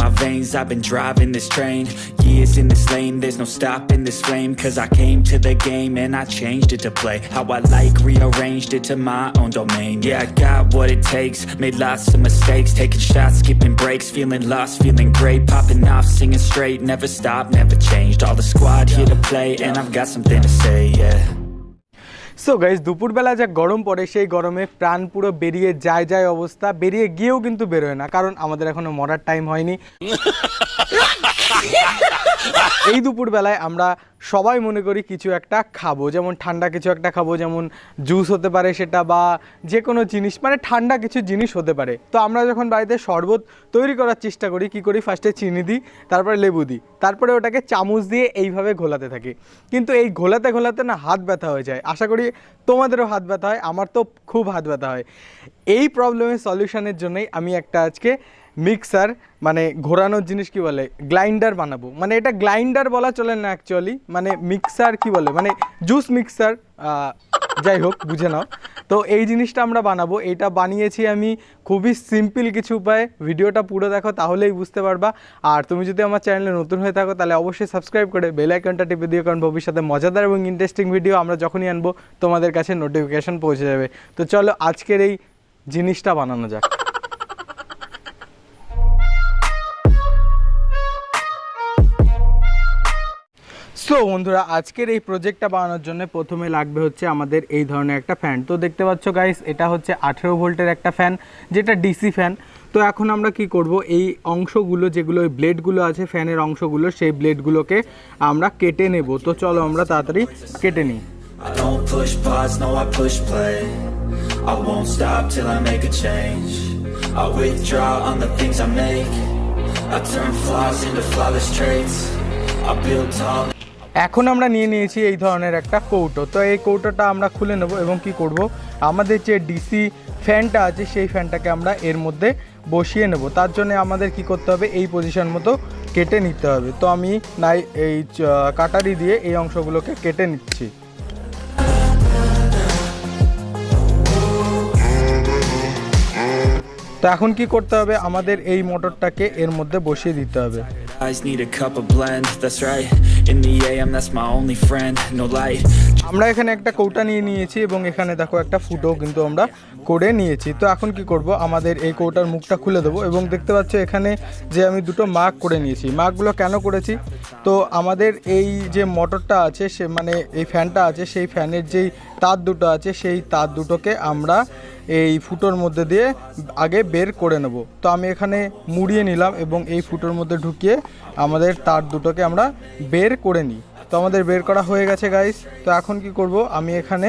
my veins, I've been driving this train. Years in this lane, there's no stopping this flame. Cause I came to the game and I changed it to play how I like, rearranged it to my own domain. Yeah, I got what it takes, made lots of mistakes, taking shots, skipping breaks, feeling lost, feeling great, popping off, singing straight, never stopped, never changed. All the squad here to play and I've got something to say, yeah. So guys, দুপুরবেলা যা গরম পড়ে সেই গরমে প্রাণ পুরো বেরিয়ে যায় অবস্থা, বেরিয়ে গিয়েও কিন্তু বেরোয় না, কারণ আমাদের এখনো মরার টাইম হয়নি। এই দুপুরবেলায় আমরা সবাই মনে করি কিছু একটা খাবো, যেমন ঠান্ডা কিছু একটা খাবো, যেমন জুস হতে পারে সেটা, বা যে কোনো জিনিস, মানে ঠান্ডা কিছু জিনিস হতে পারে। তো আমরা যখন বাড়িতে শরবত তৈরি করার চেষ্টা করি, কি করি, ফার্স্টে চিনি দিই, তারপরে লেবু দিই, তারপরে ওটাকে চামচ দিয়ে এইভাবে ঘোলাতে থাকি। কিন্তু এই ঘোলাতে ঘোলাতে না হাত ব্যথা হয়ে যায়। আশা করি তোমাদেরও হাত ব্যথা হয়, আমার তো খুব হাত ব্যথা হয়। এই প্রবলেমের সলিউশনের জন্যই আমি একটা আজকে মিক্সার, মানে ঘোরানোর জিনিস কি বলে, গ্রাইন্ডার বানাবো। মানে এটা গ্রাইন্ডার বলা চলে না অ্যাকচুয়ালি, মানে মিক্সার কি বলে, মানে জুস মিক্সার, যাই হোক বুঝে নাও। তো এই জিনিসটা আমরা বানাবো। এটা বানিয়েছি আমি খুবই সিম্পল কিছু উপায়ে। ভিডিওটা পুরো দেখো তাহলেই বুঝতে পারবা। আর তুমি যদি আমার চ্যানেলে নতুন হয়ে থাকো তাহলে অবশ্যই সাবস্ক্রাইব করে বেল আইকনটা টিপে দিও, কারণ ভবিষ্যতে মজাদার এবং ইন্টারেস্টিং ভিডিও আমরা যখনই আনবো তোমাদের কাছে নোটিফিকেশন পৌঁছে যাবে। তো চলো আজকের এই জিনিসটা বানানো যাক। সো বন্ধুরা, আজকের এই প্রজেক্টটা বানানোর জন্য প্রথমে লাগবে হচ্ছে আমাদের এই ধরনের একটা ফ্যান। তো দেখতে পাচ্ছ গাইস, এটা হচ্ছে 18 ভোল্টের একটা ফ্যান, যেটা ডিসি ফ্যান। তো এখন আমরা কি করব, এই অংশগুলো যেগুলো ওই ব্লেডগুলো আছে ফ্যানের অংশগুলো, সেই ব্লেডগুলোকে আমরা কেটে নেব। তো চলো আমরা তাড়াতাড়ি কেটে নিই। এখন আমরা নিয়ে নিয়েছি এই ধরনের একটা কৌটো। তো এই কৌটোটা আমরা খুলে নেব এবং কি করব, আমাদের যে ডিসি ফ্যানটা আছে সেই ফ্যানটাকে আমরা এর মধ্যে বসিয়ে নেব। তার জন্য আমাদের কি করতে হবে, এই পজিশন মতো কেটে নিতে হবে। তো আমি এই কাটারি দিয়ে এই অংশগুলোকে কেটে নিচ্ছি। তো এখন কি করতে হবে, আমাদের এই মোটরটাকে এর মধ্যে বসিয়ে দিতে হবে। আমরা এখানে একটা কৌটা নিয়ে নিয়েছি এবং এখানে দেখো একটা ফুটো কিন্তু আমরা করে নিয়েছি। তো এখন কি করব, আমাদের এই কৌটার মুখটা খুলে দেবো এবং দেখতে পাচ্ছ এখানে যে আমি দুটো মার্ক করে নিয়েছি। মার্কগুলো কেন করেছি, তো আমাদের এই যে মোটরটা আছে সে, মানে এই ফ্যানটা আছে, সেই ফ্যানের যেই তার দুটো আছে সেই তার দুটোকে আমরা এই ফুটোর মধ্যে দিয়ে আগে বের করে নেব। তো আমি এখানে মুড়িয়ে নিলাম এবং এই ফুটোর মধ্যে ঢুকিয়ে আমাদের তার দুটোকে আমরা বের করে নিই। তো আমাদের বের করা হয়ে গেছে গাইস। তো এখন কি করব, আমি এখানে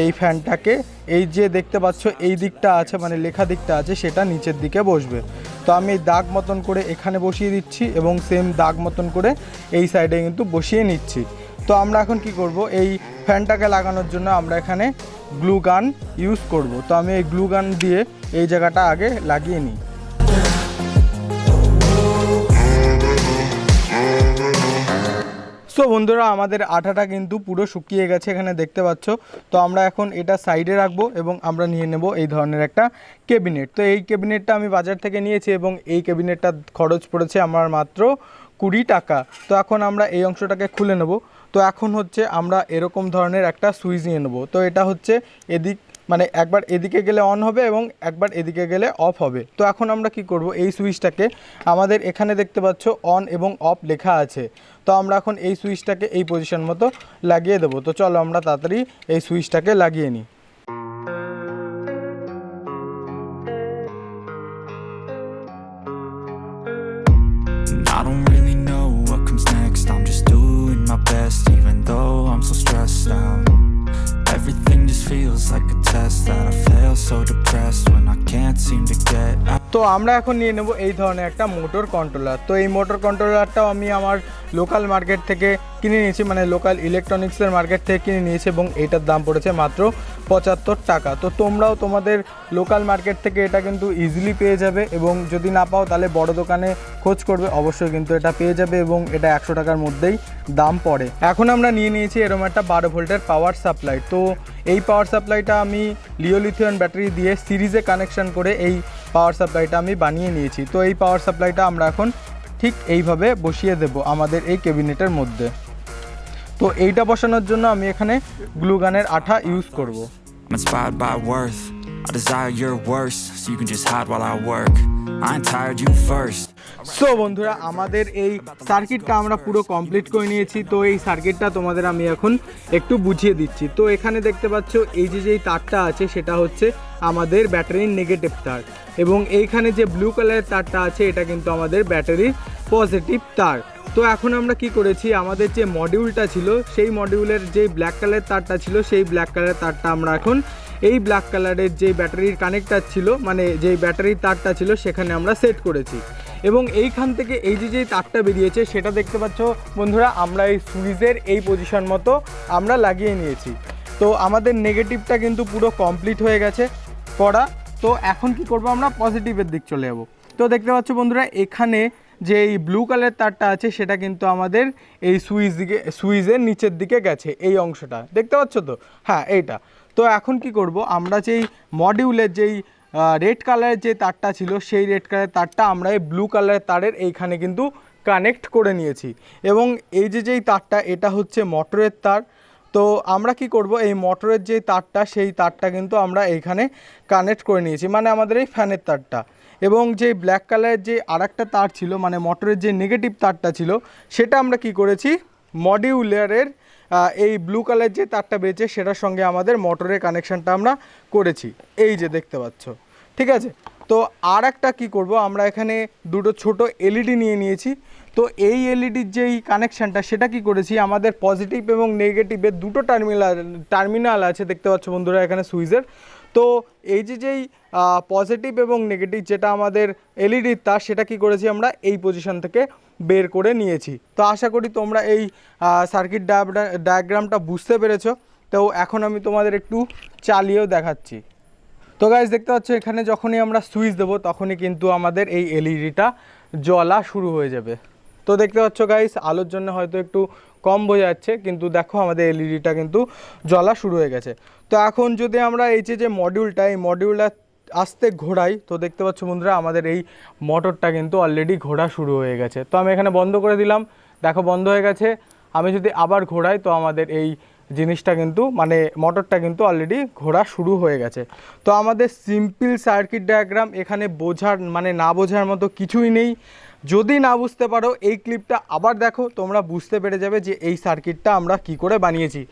এই ফ্যানটাকে, এই যে দেখতে পাচ্ছ এই দিকটা আছে, মানে লেখা দিকটা আছে, সেটা নিচের দিকে বসবে। তো আমি এই দাগ মতন করে এখানে বসিয়ে দিচ্ছি এবং সেম দাগ মতন করে এই সাইডে কিন্তু বসিয়ে নিচ্ছি। তো আমরা এখন কি করব, এই ফ্যানটাকে লাগানোর জন্য আমরা এখানে গ্লু গান ইউজ করব। তো আমি এই গ্লু গান দিয়ে এই জায়গাটা আগে লাগিয়ে নিই। সো বন্ধুরা, আমাদের আঠাটা কিন্তু পুরো শুকিয়ে গেছে, এখানে দেখতে পাচ্ছ। তো আমরা এখন এটা সাইডে রাখবো এবং আমরা নিয়ে নেব এই ধরনের একটা ক্যাবিনেট। তো এই ক্যাবিনেটটা আমি বাজার থেকে নিয়েছি এবং এই ক্যাবিনেটটা খরচ পড়েছে আমার মাত্র 20 টাকা। তো এখন আমরা এই অংশটাকে খুলে নেব। তো এখন হচ্ছে আমরা এরকম ধরনের একটা সুইচ নিয়ে নেব। তো এটা হচ্ছে এদিক, মানে একবার এদিকে গেলে অন হবে এবং একবার এদিকে গেলে অফ হবে। তো এখন আমরা কি করব, এই সুইচটাকে, আমাদের এখানে দেখতে পাচ্ছ অন এবং অফ লেখা আছে। তো আমরা এখন এই সুইচটাকে এই পজিশন মতো লাগিয়ে দেবো। তো চলো আমরা তাড়াতাড়ি এই সুইচটাকে লাগিয়ে নিই। I don't really know what comes next. I'm just doing my best, even though I'm so stressed out. Everything just feels like a test that I fail, so depressed when I can't seem to get out. তো আমরা এখন নিয়ে নেব এই ধরনের একটা motor controller. তো এই মোটর কন্ট্রোলারটাও আমি আমার লোকাল মার্কেট থেকে কিনে নিয়েছি, মানে লোকাল ইলেকট্রনিক্সের মার্কেট থেকে কিনে নিয়েছি এবং এটার দাম পড়েছে মাত্র 75 টাকা। তো তোমরাও তোমাদের লোকাল মার্কেট থেকে এটা কিন্তু ইজিলি পেয়ে যাবে এবং যদি না পাও তাহলে বড় দোকানে খোঁজ করবে, অবশ্যই কিন্তু এটা পেয়ে যাবে এবং এটা 100 টাকার মধ্যেই দাম পড়ে। এখন আমরা নিয়ে নিয়েছি এরকম একটা 12 ভোল্টের পাওয়ার সাপ্লাই। তো এই পাওয়ার সাপ্লাইটা আমি লিথিয়াম ব্যাটারি দিয়ে সিরিজে কানেকশন করে এই পাওয়ার সাপ্লাইটা আমি বানিয়ে নিয়েছি। তো এই পাওয়ার সাপ্লাইটা আমরা এখন ঠিক এইভাবে বসিয়ে দেব আমাদের এই ক্যাবিনেটের মধ্যে। তো এইটা বসানোর জন্য আমি এখানে গ্লু গানের আঠা ইউজ করব। I'm inspired by worth. I desire your worst, so you can just hide while I work. I ain't tired, you first. So বন্ধুরা, আমাদের এই সার্কিটটা আমরা পুরো কমপ্লিট করে নিয়েছি। তো এই সার্কিটটা তোমাদের আমি এখন একটু বুঝিয়ে দিচ্ছি। তো এখানে দেখতে পাচ্ছ এই যেই তারটা আছে সেটা হচ্ছে আমাদের ব্যাটারির নেগেটিভ তার, এবং এইখানে যে ব্লু কালারের তারটা আছে এটা কিন্তু আমাদের ব্যাটারির পজিটিভ তার। তো এখন আমরা কি করেছি, আমাদের যে মডিউলটা ছিল সেই মডিউলের যে ব্ল্যাক কালারের তারটা ছিল সেই ব্ল্যাক কালারের তারটা আমরা এখন এই ব্ল্যাক কালারের যে ব্যাটারির কানেক্টার ছিল, মানে যে ব্যাটারির তারটা ছিল সেখানে আমরা সেট করেছি। এবং এইখান থেকে এই যে তারটা বেরিয়েছে সেটা দেখতে পাচ্ছ বন্ধুরা, আমরা এই সুইচের এই পজিশন মতো আমরা লাগিয়ে নিয়েছি। তো আমাদের নেগেটিভটা কিন্তু পুরো কমপ্লিট হয়ে গেছে করা। তো এখন কি করব, আমরা পজিটিভের দিক চলে যাব। তো দেখতে পাচ্ছ বন্ধুরা, এখানে যে এই ব্লু কালারের তারটা আছে সেটা কিন্তু আমাদের এই সুইচের নিচের দিকে গেছে, এই অংশটা দেখতে পাচ্ছ তো, হ্যাঁ এইটা। তো এখন কি করব, আমরা যেই মডিউলের যেই রেড কালারের যে তারটা ছিল সেই রেড কালারের তারটা আমরা এই ব্লু কালারের তারের এইখানে কিন্তু কানেক্ট করে নিয়েছি। এবং এই যেই তারটা এটা হচ্ছে মোটরের তার। তো আমরা কি করব, এই মোটরের যে তারটা সেই তারটা কিন্তু আমরা এইখানে কানেক্ট করে নিয়েছি, মানে আমাদের এই ফ্যানের তারটা। এবং যে ব্ল্যাক কালারের যে আরেকটা তার ছিল, মানে মোটরের যে নেগেটিভ তারটা ছিল সেটা আমরা কি করেছি, মডিউলারের এই ব্লু কালারের যে তারটা বেরিয়েছে সেটার সঙ্গে আমাদের মোটরের কানেকশানটা আমরা করেছি, এই যে দেখতে পাচ্ছ, ঠিক আছে। তো আর একটা কী করবো, আমরা এখানে দুটো ছোট এলইডি নিয়ে নিয়েছি। তো এই এলইডির যেই কানেকশানটা সেটা কি করেছি, আমাদের পজিটিভ এবং নেগেটিভের দুটো টার্মিনাল আছে দেখতে পাচ্ছ বন্ধুরা এখানে সুইচের। তো এই যেই পজিটিভ এবং নেগেটিভ যেটা আমাদের এলইডির তার সেটা কি করেছি, আমরা এই পজিশন থেকে বের করে নিয়েছি। তো আশা করি তোমরা এই সার্কিট ডায়াগ্রামটা বুঝতে পেরেছো। তো এখন আমি তোমাদের একটু চালিয়েও দেখাচ্ছি। তো গাইস দেখতে পাচ্ছ এখানে যখনই আমরা সুইচ দেবো তখনই কিন্তু আমাদের এই এলইডিটা জ্বলা শুরু হয়ে যাবে। তো দেখতে পাচ্ছ গাইস, আলোর জন্য হয়তো একটু কম বোঝা যাচ্ছে, কিন্তু দেখো আমাদের এলইডিটা কিন্তু জ্বলা শুরু হয়ে গেছে। তো এখন যদি আমরা এই যে মডিউলটা, এই মডিউলটা আস্তে ঘোরাই, তো দেখতে পাচ্ছ বন্ধুরা আমাদের এই মোটরটা কিন্তু অলরেডি ঘোরা শুরু হয়ে গেছে। তো আমি এখানে বন্ধ করে দিলাম, দেখো বন্ধ হয়ে গেছে। আমি যদি আবার ঘোরাই তো আমাদের এই জিনিসটা কিন্তু, মানে মোটরটা কিন্তু অলরেডি ঘোরা শুরু হয়ে গেছে। তো আমাদের সিম্পল সার্কিট ডায়াগ্রাম, এখানে বোঝার মানে না বোঝার মতো কিছুই নেই। যদি না বুঝতে পারো এই ক্লিপটা আবার দেখো, তোমরা বুঝতে পেরে যাবে যে এই সার্কিটটা আমরা কি করে বানিয়েছি।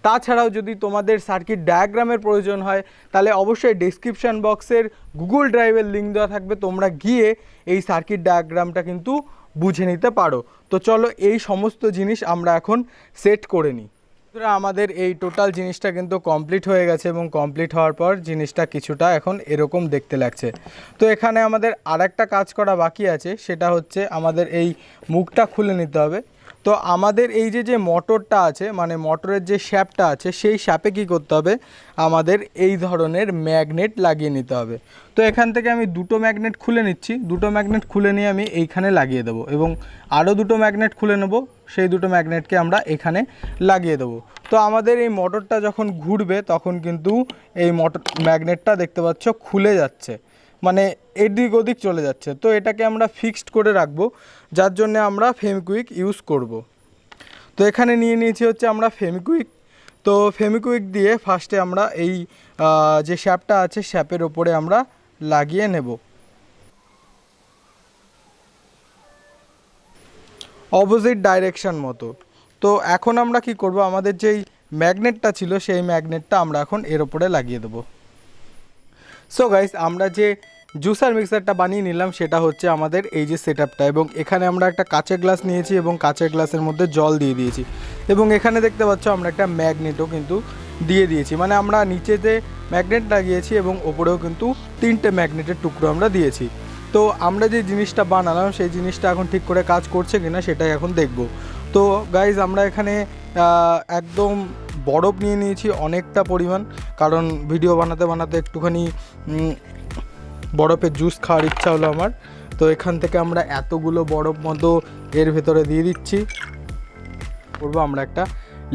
তাছাড়াও যদি তোমাদের সার্কিট ডায়াগ্রামের প্রয়োজন হয় তাহলে অবশ্যই ডেসক্রিপশান বক্সের গুগল ড্রাইভের লিঙ্ক দেওয়া থাকবে, তোমরা গিয়ে এই সার্কিট ডায়াগ্রামটা কিন্তু বুঝে নিতে পারো। তো চলো এই সমস্ত জিনিস আমরা এখন সেট করে নিই। আমাদের এই টোটাল জিনিসটা কিন্তু কমপ্লিট হয়ে গেছে, এবং কমপ্লিট হওয়ার পর জিনিসটা কিছুটা এখন এরকম দেখতে লাগছে। তো এখানে আমাদের আরেকটা কাজ করা বাকি আছে, সেটা হচ্ছে আমাদের এই মুখটা খুলে নিতে হবে। তো আমাদের এই যে মোটরটা আছে, মানে মোটরের যে শ্যাপটা আছে সেই শ্যাপে কী করতে হবে, আমাদের এই ধরনের ম্যাগনেট লাগিয়ে নিতে হবে। তো এখান থেকে আমি দুটো ম্যাগনেট খুলে নিচ্ছি, দুটো ম্যাগনেট খুলে নিয়ে আমি এইখানে লাগিয়ে দেবো, এবং আরও দুটো ম্যাগনেট খুলে নেব, সেই দুটো ম্যাগনেটকে আমরা এখানে লাগিয়ে দেবো। তো আমাদের এই মোটরটা যখন ঘুরবে তখন কিন্তু এই ম্যাগনেটটা দেখতে পাচ্ছ খুলে যাচ্ছে, মানে এদিক ওদিক চলে যাচ্ছে। তো এটাকে আমরা ফিক্সড করে রাখবো, যার জন্য আমরা ফেভিকুইক ইউজ করব। তো এখানে নিয়ে নিয়েছি হচ্ছে আমরা ফেভিকুইক। তো ফেভিকুইক দিয়ে ফার্স্টে আমরা এই যে শ্যাপটা আছে শ্যাপের ওপরে আমরা লাগিয়ে নেব অপোজিট ডাইরেকশন মতো। তো এখন আমরা কি করব, আমাদের যেই ম্যাগনেটটা ছিল সেই ম্যাগনেটটা আমরা এখন এর ওপরে লাগিয়ে দেবো। সো গাইস, আমরা যে জুসার মিক্সারটা বানিয়ে নিলাম সেটা হচ্ছে আমাদের এই যে সেটআপটা, এবং এখানে আমরা একটা কাঁচের গ্লাস নিয়েছি এবং কাঁচের গ্লাসের মধ্যে জল দিয়ে দিয়েছি, এবং এখানে দেখতে পাচ্ছ আমরা একটা ম্যাগনেটও কিন্তু দিয়ে দিয়েছি, মানে আমরা নিচেতে ম্যাগনেট লাগিয়েছি এবং ওপরেও কিন্তু 3টে ম্যাগনেটের টুকরো আমরা দিয়েছি। তো আমরা যে জিনিসটা বানালাম সেই জিনিসটা এখন ঠিক করে কাজ করছে কিনা সেটাই এখন দেখব। তো গাইজ আমরা এখানে একদম বরফ নিয়ে নিয়েছি অনেকটা পরিমাণ, কারণ ভিডিও বানাতে বানাতে একটুখানি বরফের জুস খাওয়ার ইচ্ছা হলো আমার। তো এখান থেকে আমরা এতগুলো বরফ মতো এর ভেতরে দিয়ে দিচ্ছি। করবো আমরা একটা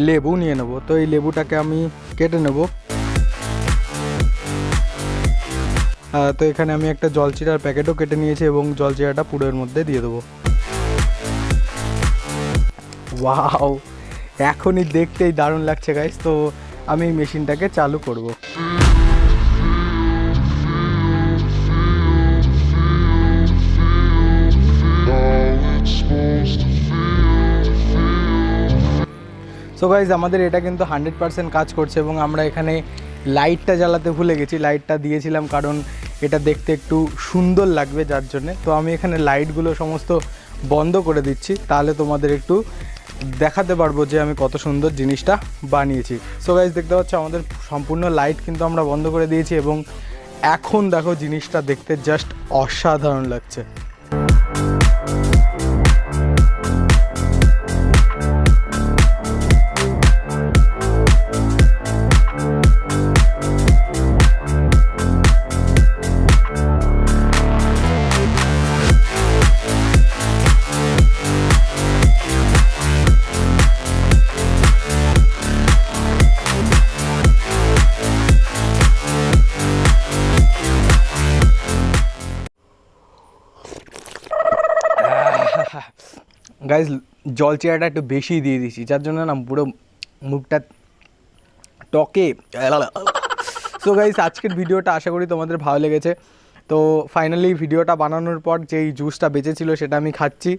লেবু নিয়ে নেব। তো এই লেবুটাকে আমি কেটে নেব। তো এখানে আমি একটা জলজিরার প্যাকেটও কেটে নিয়েছি এবং জলজিরাটা পুরোর মধ্যে দিয়ে দেবো। ওয়াও, এখনই দেখতেই দারুণ লাগছে গাইস। তো আমি মেশিনটাকে চালু করব। সো গাইজ আমাদের এটা কিন্তু 100% কাজ করছে এবং আমরা এখানে লাইটটা জ্বালাতে ভুলে গেছি। লাইটটা দিয়েছিলাম কারণ এটা দেখতে একটু সুন্দর লাগবে যার জন্যে। তো আমি এখানে লাইটগুলো সমস্ত বন্ধ করে দিচ্ছি, তাহলে তোমাদের একটু দেখাতে পারবো যে আমি কত সুন্দর জিনিসটা বানিয়েছি। সো গাইজ দেখতে পাচ্ছ আমাদের সম্পূর্ণ লাইট কিন্তু আমরা বন্ধ করে দিয়েছি এবং এখন দেখো জিনিসটা দেখতে জাস্ট অসাধারণ লাগছে। গাইজ জলচিরাটা একটু বেশি দিয়ে দিয়েছি, যার জন্য না পুরো মুখটা টকে। সো গাইজ আজকের ভিডিওটা আশা করি তোমাদের ভালো লেগেছে। তো ফাইনালি ভিডিওটা বানানোর পর যেই জুসটা বেঁচেছিল সেটা আমি খাচ্ছি।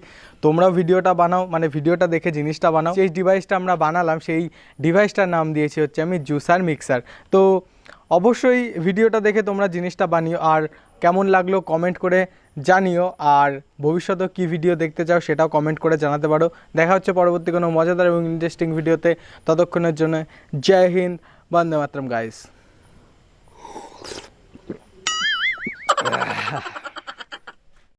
তোমরাও ভিডিওটা বানাও, মানে ভিডিওটা দেখে জিনিসটা বানাও। যেই ডিভাইসটা আমরা বানালাম সেই ডিভাইসটার নাম দিয়েছি হচ্ছে আমি জুসার মিক্সার। তো অবশ্যই ভিডিওটা দেখে তোমরা জিনিসটা বানিও, আর কেমন লাগলো কমেন্ট করে জানিও, আর ভবিষ্যতে কী ভিডিও দেখতে চাও সেটাও কমেন্ট করে জানাতে পারো। দেখা হচ্ছে পরবর্তী কোনো মজাদার এবং ইন্টারেস্টিং ভিডিওতে। ততক্ষণের জন্য জয় হিন্দ, বন্দে মাতরম গাইস।